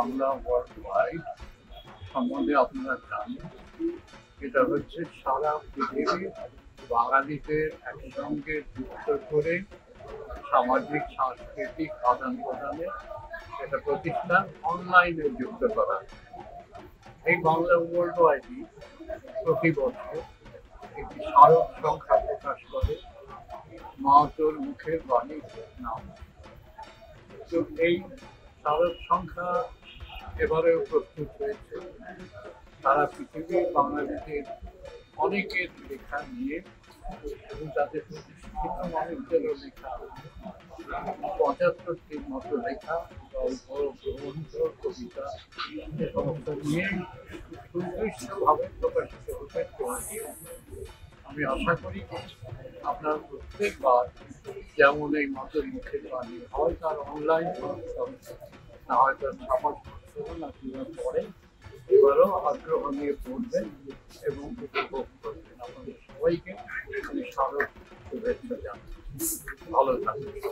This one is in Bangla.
বাংলা ওয়ার্ল্ড ওয়াইড সম্বন্ধে আপনারা জানেন। এটা হচ্ছে সারা পৃথিবীর বাঙালিদের একসঙ্গে যুক্ত করে সামাজিক সাংস্কৃতিক আদান প্রদানে এটা প্রতিষ্ঠান অনলাইনে যুক্ত করা। এই বাংলা ওয়ার্ল্ড ওয়াইডই প্রতি বছর একটি স্মারক সংখ্যা প্রকাশ করে মাহাতোর মুখের বাণীর নাম। তো এই স্মারক সংখ্যা এবারেও প্রস্তুত হয়েছে সারা পৃথিবীর বাংলাদেশের অনেকের লেখা নিয়ে এবং তাদের প্রতিষ্ঠিত মানুষদেরও লেখা ৭৫টির মতো লেখা, গল্প, প্রবন্ধ, কবিতা এ সমস্ত নিয়ে সুদৃশ্যভাবে প্রকাশিত হতে চলেছে। আমি আশা করি আপনার প্রত্যেকবার যেমন এই মাতোর মুখের বাণী হয় তার অনলাইন না হয় তার সমাজ সংশোধন আপনারা পড়েন, এবারও আগ্রহ নিয়ে পড়বেন এবং উপভোগ করবেন। আপনাদের সবাইকে আমি স্মারক শুভেচ্ছা জানাই। ভালো থাকবেন।